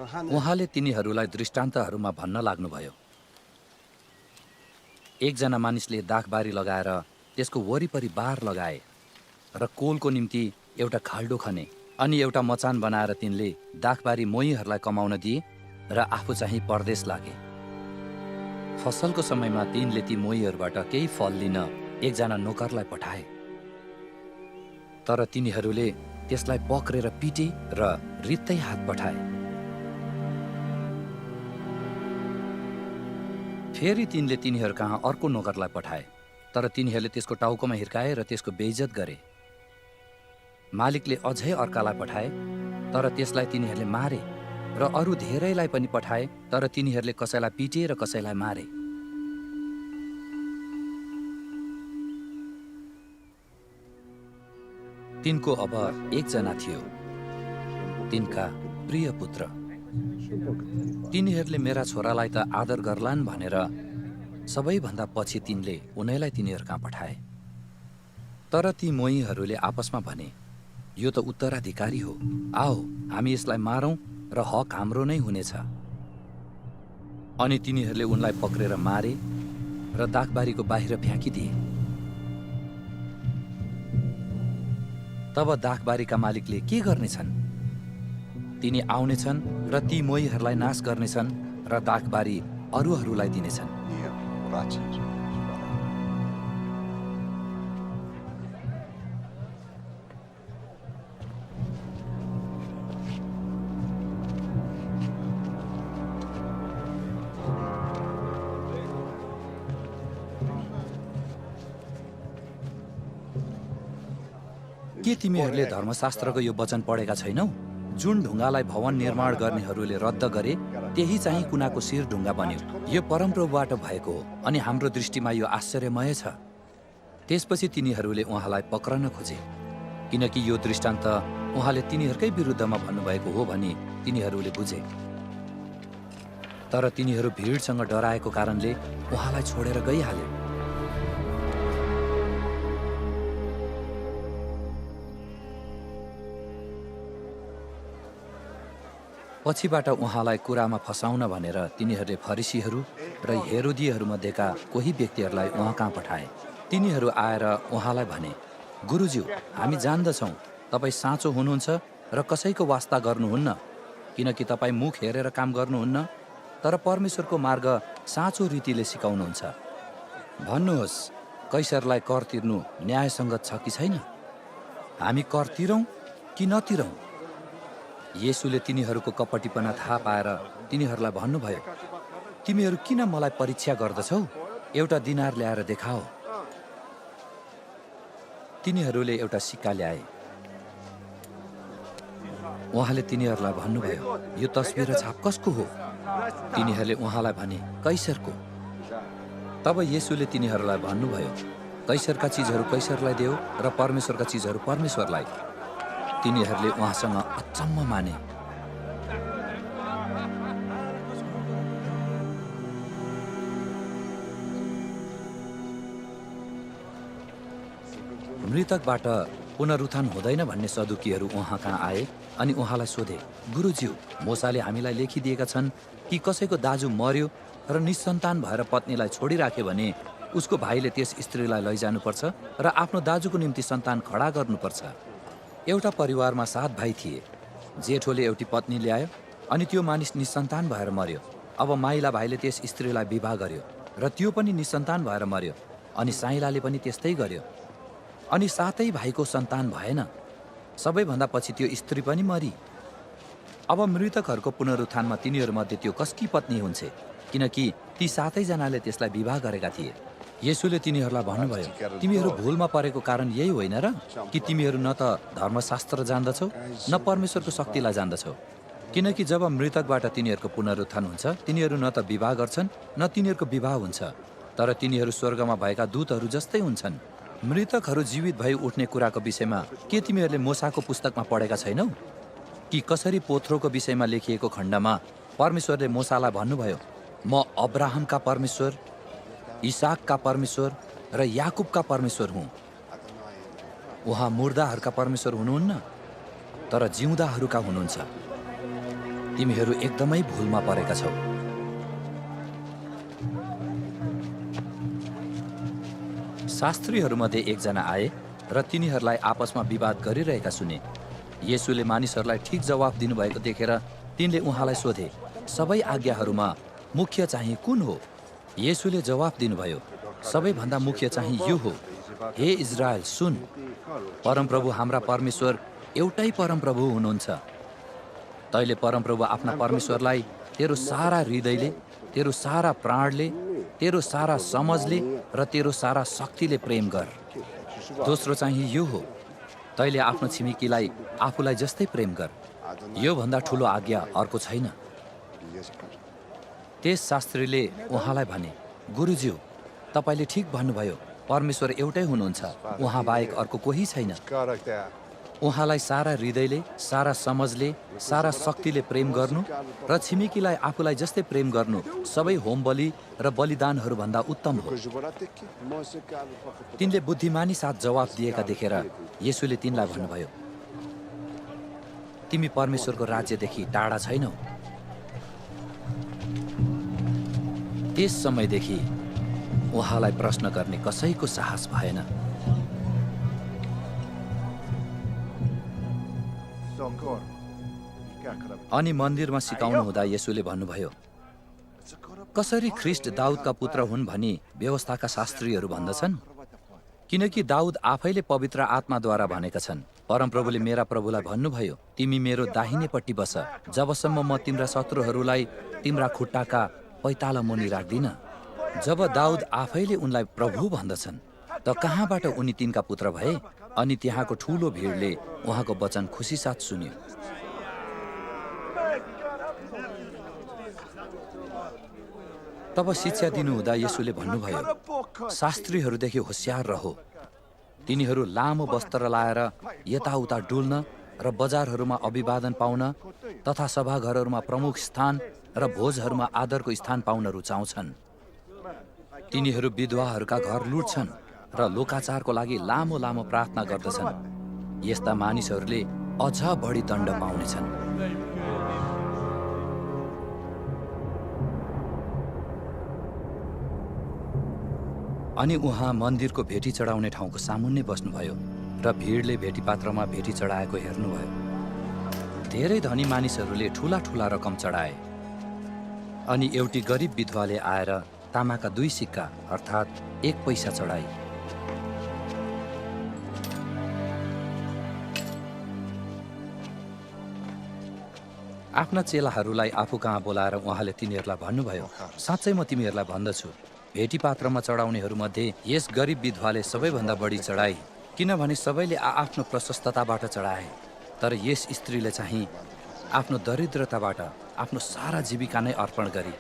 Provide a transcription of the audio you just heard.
उहाँले तिनीहरूलाई दृष्टान्तहरूमा भन्न लाग्नुभयो। एकजना मानिसले दाखबारी लगाएर त्यसको वरिपरि बार लगाए र कोलको निम्ति एउटा खाल्डो खने अनि एउटा मचान बनाएर तिनले दाखबारी मोहीहरूलाई कमाउन दिए र आफू चाहिँ परदेश लागे। फसलको समयमा तिनले ती मोहीहरूबाट केही फल लिन एकजना नोकरलाई पठाए, तर तिनीहरूले त्यसलाई पक्रेर पिटे र रित्तै हात पठाए। फेरि तिनले तिनीहरू कहाँ अर्को नोकरलाई पठाए, तर तिनीहरूले त्यसको टाउकोमा हिर्काए र त्यसको बेइज्जत गरे। मालिकले अझै अर्कालाई पठाए, तर त्यसलाई तिनीहरूले मारे र अरू धेरैलाई पनि पठाए, तर तिनीहरूले कसैलाई पिटे र कसैलाई मारे। तिनको अब एकजना थियो, तिनका प्रिय पुत्र। तिनीहरूले मेरा छोरालाई त आदर गर्लान् भनेर सबैभन्दा पछि तिनले उनीलाई तिनीहरू कहाँ पठाए। तर ती मोहीहरूले आपसमा भने, यो त उत्तराधिकारी हो, आओ हामी यसलाई मारौँ र हक हाम्रो नै हुनेछ। अनि तिनीहरूले उनलाई पक्रेर मारे र दाखबारीको बाहिर फ्याँकिदिए। तब दाखबारीका मालिकले के गर्नेछन्? तिनी आउनेछन् र ती मोहीहरूलाई नाश गर्नेछन् र दाखबारी अरूहरूलाई दिनेछन्। के तिमीहरूले धर्मशास्त्रको यो वचन पढेका छैनौ? जुन ढुङ्गालाई भवन निर्माण गर्नेहरूले रद्द गरे त्यही चाहिँ कुनाको शिर ढुङ्गा बन्यो। यो परमप्रभुबाट भएको हो अनि हाम्रो दृष्टिमा यो आश्चर्यमय छ। त्यसपछि तिनीहरूले उहाँलाई पक्रन खोजे, किनकि यो दृष्टान्त उहाँले तिनीहरूकै विरुद्धमा भन्नुभएको हो भनी तिनीहरूले बुझे। तर तिनीहरू भिडसँग डराएको कारणले उहाँलाई छोडेर गइहाले। पछिबाट उहाँलाई कुरामा फसाउन भनेर तिनीहरूले फरिसीहरू र हेरोदीहरूमध्येका कोही व्यक्तिहरूलाई उहाँ कहाँ पठाए। तिनीहरू आएर उहाँलाई भने, गुरुज्यू, हामी जान्दछौँ तपाईँ साँचो हुनुहुन्छ र कसैको वास्ता गर्नुहुन्न, किनकि तपाईँ मुख हेरेर काम गर्नुहुन्न, तर परमेश्वरको मार्ग साँचो रीतिले सिकाउनुहुन्छ। भन्नुहोस्, कैसरलाई कर तिर्नु न्यायसङ्गत छ कि छैन? हामी कर तिरौँ कि नतिरौँ? येशूले तिनीहरूको कपटीपना थाहा पाएर तिनीहरूलाई भन्नुभयो, तिमीहरू किन मलाई परीक्षा गर्दछौ? एउटा दिनार ल्याएर देखाओ। तिनीहरूले एउटा सिक्का ल्याए। उहाँले तिनीहरूलाई भन्नुभयो, यो तस्बिर र छाप कसको हो? तिनीहरूले उहाँलाई भने, कैसरको। तब येशूले तिनीहरूलाई भन्नुभयो, कैसरका चिजहरू कैसरलाई देऊ र परमेश्वरका चिजहरू परमेश्वरलाई। तिनीहरूले उहाँसँग अचम्म माने। मृतकबाट पुनरुत्थान हुँदैन भन्ने सदुकीहरू उहाँ कहाँ आए अनि उहाँलाई सोधे, गुरुज्यू, मोसाले हामीलाई लेखिदिएका छन् कि कसैको दाजु मर्यो र निसन्तान भएर पत्नीलाई छोडिराख्यो भने उसको भाइले त्यस स्त्रीलाई लैजानुपर्छ र आफ्नो दाजुको निम्ति सन्तान खडा गर्नुपर्छ। एउटा परिवारमा 7 भाइ थिए। जेठोले एउटी पत्नी ल्यायो अनि त्यो मानिस निसन्तान भएर मर्यो। अब माइला भाइले त्यस स्त्रीलाई विवाह गर्यो र त्यो पनि निसन्तान भएर मर्यो, अनि साइलाले पनि त्यस्तै गर्यो। अनि 7 भाइको सन्तान भएन। सबैभन्दा पछि त्यो स्त्री पनि मरी। अब मृतकहरूको पुनरुत्थानमा तिनीहरूमध्ये त्यो कसकी पत्नी हुन्छे, किनकि ती 7 जनाले त्यसलाई विवाह गरेका थिए। येशूले तिनीहरूलाई भन्नुभयो, तिमीहरू भुलमा परेको कारण यही होइन र कि तिमीहरू न त धर्मशास्त्र जान्दछौ न परमेश्वरको शक्तिलाई जान्दछौ। किनकि जब मृतकबाट तिनीहरूको पुनरुत्थान हुन्छ, तिनीहरू न त विवाह गर्छन् न तिनीहरूको विवाह हुन्छ, तर तिनीहरू स्वर्गमा भएका दूतहरू जस्तै हुन्छन्। मृतकहरू जीवित भई उठ्ने कुराको विषयमा के तिमीहरूले मोसाको पुस्तकमा पढेका छैनौ? कि कसरी पोथ्रोको विषयमा लेखिएको खण्डमा परमेश्वरले मोसालाई भन्नुभयो, म अब्राहमका परमेश्वर, इसाकका परमेश्वर र याकुबका परमेश्वर हुँ। उहाँ मुर्दाहरूका परमेश्वर हुनुहुन्न, तर जिउँदाहरूका हुनुहुन्छ। तिमीहरू एकदमै भुलमा परेका छौ। शास्त्रीहरूमध्ये एकजना आए र तिनीहरूलाई आपसमा विवाद गरिरहेका सुने। येशूले मानिसहरूलाई ठिक जवाफ दिनुभएको देखेर तिनले उहाँलाई सोधे, सबै आज्ञाहरूमा मुख्य चाहिँ कुन हो? येशूले जवाफ दिनुभयो, सबैभन्दा मुख्य चाहिँ यो हो, हे इजरायल सुन, परमप्रभु हाम्रा परमेश्वर एउटै परमप्रभु हुनुहुन्छ। तैले परमप्रभु आफ्ना परमेश्वरलाई तेरो सारा हृदयले, तेरो सारा प्राणले, तेरो सारा समझले र तेरो सारा शक्तिले प्रेम गर। दोस्रो चाहिँ यो हो, तैले आफ्नो छिमेकीलाई आफूलाई जस्तै प्रेम गर। यो भन्दा ठुलो आज्ञा अर्को छैन। त्यस शास्त्रीले उहाँलाई भने, गुरुज्यू, तपाईँले ठिक भन्नुभयो, परमेश्वर एउटै हुनुहुन्छ, उहाँ बाहेक अर्को कोही छैन। उहाँलाई सारा हृदयले, सारा समझले, सारा शक्तिले प्रेम गर्नु र छिमेकीलाई आफूलाई जस्तै प्रेम गर्नु सबै होम बलि र बलिदानहरूभन्दा उत्तम हो। तिनले बुद्धिमानी साथ जवाफ दिएका देखेर येशूले तिनलाई भन्नुभयो, तिमी परमेश्वरको राज्यदेखि टाढा छैनौ। त्यस समयदेखि उहाँलाई प्रश्न गर्ने कसैको साहस भएन। अनि मन्दिरमा सिकाउनु हुँदा येशूले भन्नुभयो, कसरी ख्रिस्ट दाउदका पुत्र हुन् भनी व्यवस्थाका शास्त्रीहरू भन्दछन्? किनकि दाउद आफैले पवित्र आत्माद्वारा भनेका छन्, परमप्रभुले मेरा प्रभुलाई भन्नुभयो, तिमी मेरो दाहिनेपट्टि बस, जबसम्म म तिम्रा शत्रुहरूलाई तिम्रा खुट्टाका पैताला मुनि राख्दिन। जब दाउद आफैले उनलाई प्रभु भन्दछन्, त कहाँबाट उनी तिनका पुत्र भए? अनि त्यहाँको ठुलो भिडले उहाँको वचन खुसीसाथ सुन्यो। तब शिक्षा दिनुहुँदा येशूले भन्नुभयो, शास्त्रीहरूदेखि होशियार रहो। तिनीहरू लामो वस्त्र लाएर यताउता डुल्न र बजारहरूमा अभिवादन पाउन तथा सभाघरहरूमा प्रमुख स्थान र भोजहरूमा आदरको स्थान पाउन रुचाउँछन्। तिनीहरू विधवाहरूका घर लुट्छन् र लोकाचारको लागि लामो लामो प्रार्थना गर्दछन्। यस्ता मानिसहरूले अझ बढी दण्ड पाउनेछन्। अनि उहाँ मन्दिरको भेटी चढाउने ठाउँको सामुन्ने बस्नुभयो र भिडले भेटीपात्रमा भेटी चढाएको हेर्नुभयो। धेरै धनी मानिसहरूले ठुला ठुला रकम चढाए। अनि एउटी गरिब विधवाले आएर तामाका 2 सिक्का अर्थात् 1 पैसा चढाई। आफ्ना चेलाहरूलाई आफू कहाँ बोलाएर उहाँले तिनीहरूलाई भन्नुभयो, साँच्चै म तिमीहरूलाई भन्दछु, भेटीपात्रमा चढाउनेहरूमध्ये यस गरिब विधवाले सबैभन्दा बढी चढाई, किनभने सबैले आफ्नो प्रशस्तताबाट चढाए, तर यस स्त्रीले चाहिँ आफ्नो दरिद्रताबाट आफ्नो सारा जीविका नै अर्पण गरी